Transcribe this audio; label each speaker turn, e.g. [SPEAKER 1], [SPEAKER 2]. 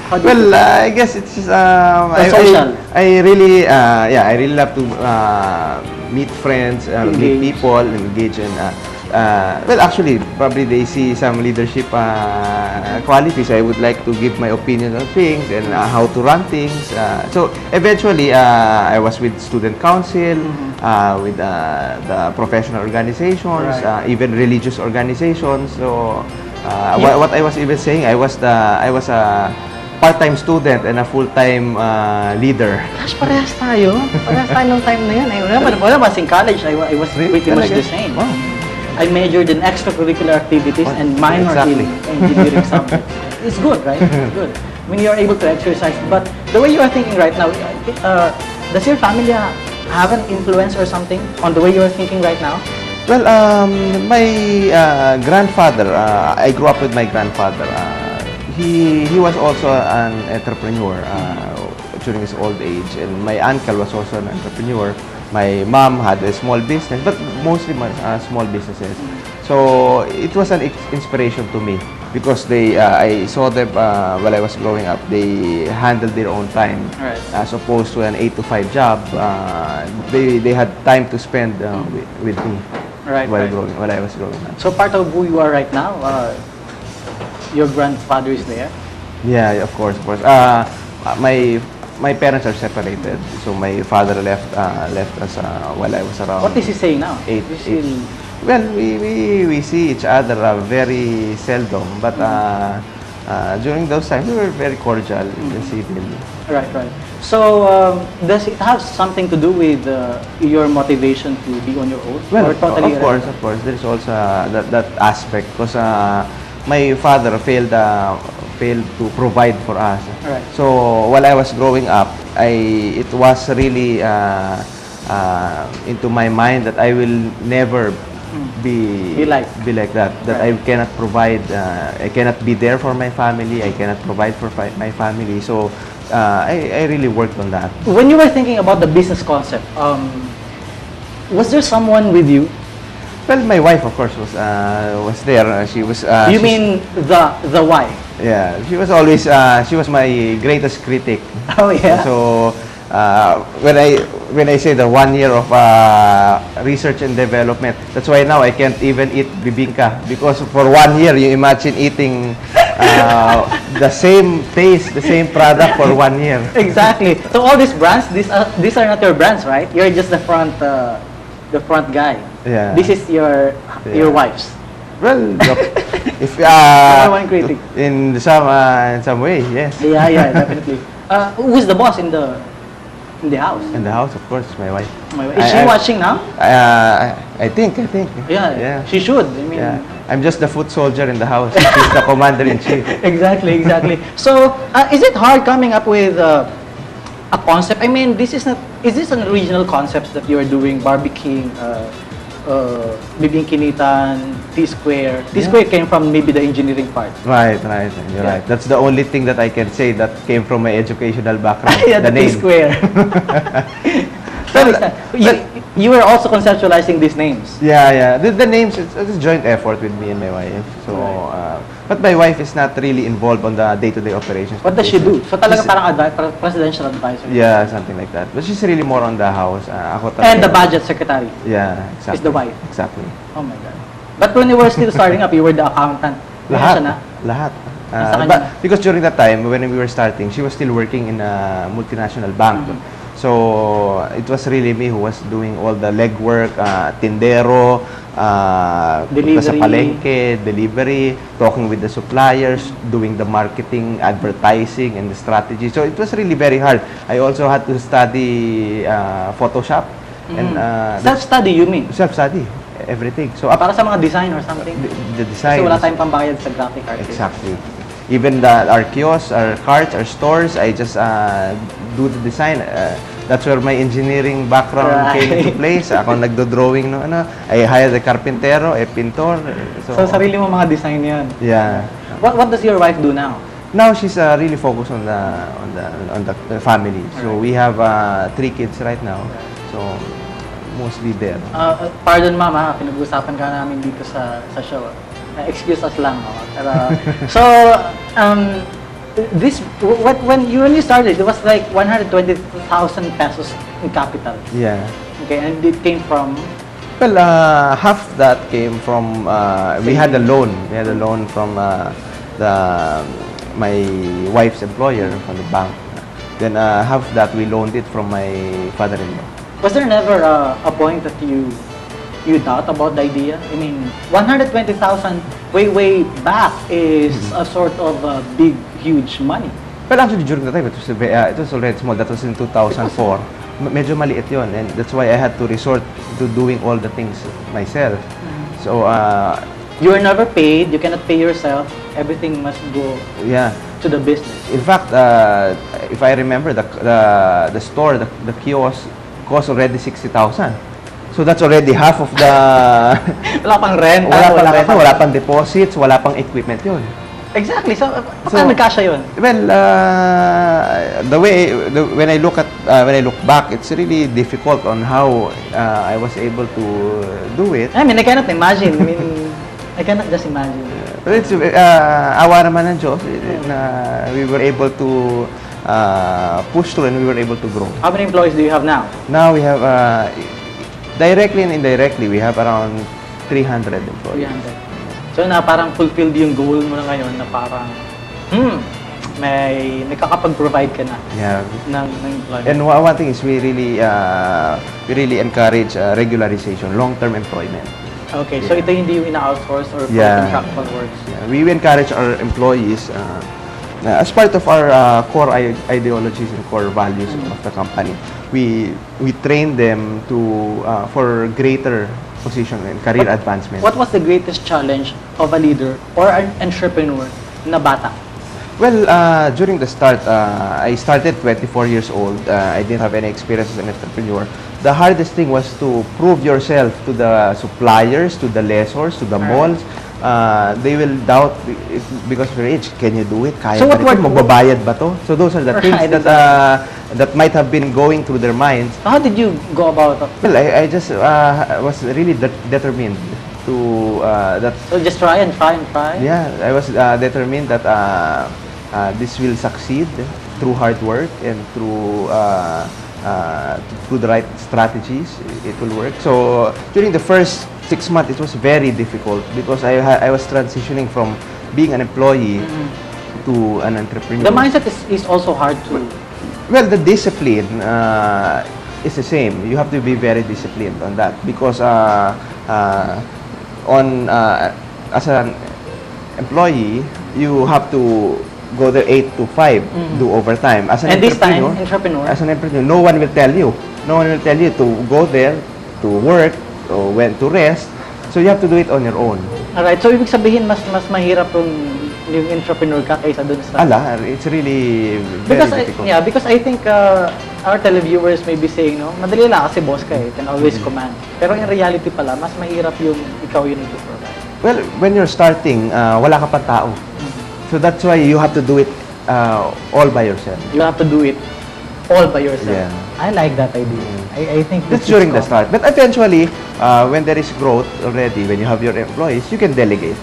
[SPEAKER 1] How do you
[SPEAKER 2] Well, I guess it's just,
[SPEAKER 1] social.
[SPEAKER 2] I really, yeah, I really love to meet friends, meet
[SPEAKER 1] Engage.
[SPEAKER 2] people, engage in, well, actually, probably they see some leadership qualities. I would like to give my opinion on things and how to run things. So eventually, I was with student council, with the professional organizations,
[SPEAKER 1] Right.
[SPEAKER 2] even religious organizations. So
[SPEAKER 1] Yeah.
[SPEAKER 2] what I was even saying, I was a part-time student and a full-time leader.
[SPEAKER 1] Gosh, parehas tayo. Parehas tayo nung time na yun. When I was in college, I was pretty much
[SPEAKER 2] Talaga?
[SPEAKER 1] the same.
[SPEAKER 2] Wow.
[SPEAKER 1] I majored in extracurricular activities
[SPEAKER 2] What?
[SPEAKER 1] and minor
[SPEAKER 2] Exactly.
[SPEAKER 1] in engineering subjects. It's good, right? It's good. When you're able to exercise. But the way you are thinking right now, does your family have an influence or something on the way you are thinking right now?
[SPEAKER 2] Well, my grandfather, I grew up with my grandfather. He was also an entrepreneur during his old age, and my uncle was also an entrepreneur. My mom had a small business, but mostly small businesses. So it was an inspiration to me because I saw them while I was growing up. They handled their own time,
[SPEAKER 1] Right.
[SPEAKER 2] as opposed to an 8 to 5 job. They had time to spend with me
[SPEAKER 1] Right, right.
[SPEAKER 2] while I was growing up.
[SPEAKER 1] So part of who you are right now, your grandfather is there?
[SPEAKER 2] Yeah, of course, of course. My parents are separated, so my father left us while I was around.
[SPEAKER 1] What is he saying now?
[SPEAKER 2] Eight,
[SPEAKER 1] Is he still...
[SPEAKER 2] Well, we see each other very seldom, but during those times we were very cordial and civil.
[SPEAKER 1] Right, right. So, does it have something to do with your motivation to be on your own?
[SPEAKER 2] Well,
[SPEAKER 1] or totally
[SPEAKER 2] of course, there's also that aspect because my father failed to provide for us.
[SPEAKER 1] Right.
[SPEAKER 2] So while I was growing up, it was really into my mind that I will never be like that. That
[SPEAKER 1] Right.
[SPEAKER 2] I cannot provide. I cannot be there for my family. I cannot provide for my family. So I really worked on that.
[SPEAKER 1] When you were thinking about the business concept, was there someone with you?
[SPEAKER 2] Well, my wife, of course, was there. She was.
[SPEAKER 1] You mean the wife?
[SPEAKER 2] Yeah, she was always. She was my greatest critic.
[SPEAKER 1] Oh yeah.
[SPEAKER 2] So when I say the 1 year of research and development, that's why now I can't even eat bibingka because for 1 year you imagine eating the same taste, the same product for 1 year.
[SPEAKER 1] Exactly. So all these brands, these are not your brands, right? You're just the front guy.
[SPEAKER 2] Yeah.
[SPEAKER 1] This is your wife's.
[SPEAKER 2] Well, look, if
[SPEAKER 1] Number one critic.
[SPEAKER 2] in some way, yes.
[SPEAKER 1] Yeah, yeah, definitely. Who's the boss in the house?
[SPEAKER 2] In the house, of course, my wife.
[SPEAKER 1] Is she watching now?
[SPEAKER 2] I think.
[SPEAKER 1] Yeah, she should. I mean,
[SPEAKER 2] Yeah. I'm just the foot soldier in the house. She's the commander-in-chief.
[SPEAKER 1] exactly. So, is it hard coming up with a concept? I mean, is this an original concept that you are doing, barbecuing, Bibingkinitan, T-Square? T-Square came from maybe the engineering part.
[SPEAKER 2] Right. You're
[SPEAKER 1] Yeah.
[SPEAKER 2] right. That's the only thing that I can say that came from my educational background.
[SPEAKER 1] Yeah,
[SPEAKER 2] the
[SPEAKER 1] the
[SPEAKER 2] name.
[SPEAKER 1] T-Square. You were also conceptualizing these names.
[SPEAKER 2] Yeah. The names, it's a joint effort with me and my wife. So, but my wife is not really involved on the day-to-day operations.
[SPEAKER 1] What does she do? So talaga parang presidential advisor.
[SPEAKER 2] Yeah, something like that. But she's really more on the house. Ako
[SPEAKER 1] And the
[SPEAKER 2] talaga-
[SPEAKER 1] budget secretary
[SPEAKER 2] Yeah, exactly.
[SPEAKER 1] is the wife.
[SPEAKER 2] Exactly.
[SPEAKER 1] Oh my God. But when you were still starting up, you were the accountant.
[SPEAKER 2] Lahat.
[SPEAKER 1] Siya na?
[SPEAKER 2] Lahat.
[SPEAKER 1] Sa kanya.
[SPEAKER 2] But because during that time, when we were starting, she was still working in a multinational bank. So it was really me who was doing all the legwork, tindero, punta sa
[SPEAKER 1] Delivery.
[SPEAKER 2] palengke, delivery, talking with the suppliers, doing the marketing, advertising, and the strategy. So it was really very hard. I also had to study Photoshop and
[SPEAKER 1] Self-study, you mean?
[SPEAKER 2] self-study everything. So
[SPEAKER 1] Para sa mga design or something?
[SPEAKER 2] the design.
[SPEAKER 1] Kasi wala tayong pambayad sa graphic artist.
[SPEAKER 2] Exactly. Even our kiosks, our carts, our stores, I just do the design. That's where my engineering background came into place. Ako nagdo-drawing no ano. I hired a carpintero, a pintor.
[SPEAKER 1] So sarili mo mga design yan.
[SPEAKER 2] Yeah.
[SPEAKER 1] What does your wife do now?
[SPEAKER 2] Now she's really focused on the family. So we have 3 kids right now. So mostly there.
[SPEAKER 1] Pardon mama, pinag-usapan ka namin dito sa show. Excuse us lang. Pero, so, this when you started, it was like 120,000 pesos in capital.
[SPEAKER 2] Yeah.
[SPEAKER 1] Okay, and it came from
[SPEAKER 2] Well, half that came from we had a loan. We had a loan from my wife's employer from the bank. Then half that we loaned it from my father-in-law.
[SPEAKER 1] Was there never a point that you thought about the idea? I mean, 120,000 way back is a sort of big, huge money.
[SPEAKER 2] Well, actually, during the time, it was already small. That was in 2004. Medyo maliit yun, and that's why I had to resort to doing all the things myself. So,
[SPEAKER 1] You were never paid. You cannot pay yourself. Everything must go
[SPEAKER 2] yeah.
[SPEAKER 1] to the business.
[SPEAKER 2] In fact, if I remember, the store, the kiosk, cost already 60,000. So that's already half of the...
[SPEAKER 1] Wala pang rent.
[SPEAKER 2] Wala pang deposits, wala pang equipment yun.
[SPEAKER 1] Exactly. So, paano nagkasya yun?
[SPEAKER 2] Well, when I look back, it's really difficult on how I was able to do it.
[SPEAKER 1] I mean, I cannot imagine. I mean, I cannot just imagine.
[SPEAKER 2] But it's awa naman ng Diyos na we were able to push through and we were able to grow.
[SPEAKER 1] How many employees do you have now?
[SPEAKER 2] Now we have directly and indirectly we have around 300 employees.
[SPEAKER 1] 300. So na parang fulfilled yung goal mo na ngayon na parang may nakakapag-provide ka na ng employment.
[SPEAKER 2] And one thing is we really encourage regularization, long-term employment.
[SPEAKER 1] Okay, so ito hindi yung ina-outsource or contractual works.
[SPEAKER 2] Yeah. We encourage our employees as part of our core ideologies and core values of the company. We train them to for greater position and career advancement.
[SPEAKER 1] What was the greatest challenge of a leader or an entrepreneur na bata?
[SPEAKER 2] Well, during the start, I started 24 years old. I didn't have any experience as an entrepreneur. The hardest thing was to prove yourself to the suppliers, to the lessors, to the malls. They will doubt because of your age. Can you do it? Kaya
[SPEAKER 1] So
[SPEAKER 2] ba
[SPEAKER 1] what
[SPEAKER 2] nito? Magbabayad ba to? So those are the things that might have been going through their minds.
[SPEAKER 1] So how did you go about it?
[SPEAKER 2] Well, I just was really determined to that.
[SPEAKER 1] So just try and try and try?
[SPEAKER 2] Yeah, I was determined that this will succeed through hard work and through the right strategies. It will work. So during the first 6 months, it was very difficult because I was transitioning from being an employee to an entrepreneur.
[SPEAKER 1] The mindset is also hard to...
[SPEAKER 2] Well, the discipline is the same. You have to be very disciplined on that because as an employee, you have to go there 8 to 5, do overtime. As an
[SPEAKER 1] entrepreneur,
[SPEAKER 2] no one will tell you. No one will tell you to go there, to work, or when to rest. So you have to do it on your own.
[SPEAKER 1] Alright, so ibig sabihin mas mahirap yung entrepreneur ka kaysa dun sa...
[SPEAKER 2] It's really very difficult.
[SPEAKER 1] Because I think our televiewers may be saying, no, madali lang kasi boss ka you can always command. Pero in reality pala, mas mahirap yung ikaw yun to provide.
[SPEAKER 2] Well, when you're starting, wala ka pa tao. So that's why you have to do it all by yourself.
[SPEAKER 1] You have to do it all by yourself.
[SPEAKER 2] Yeah.
[SPEAKER 1] I like that idea. I think
[SPEAKER 2] that's during the start. But eventually, when there is growth already, when you have your employees, you can delegate.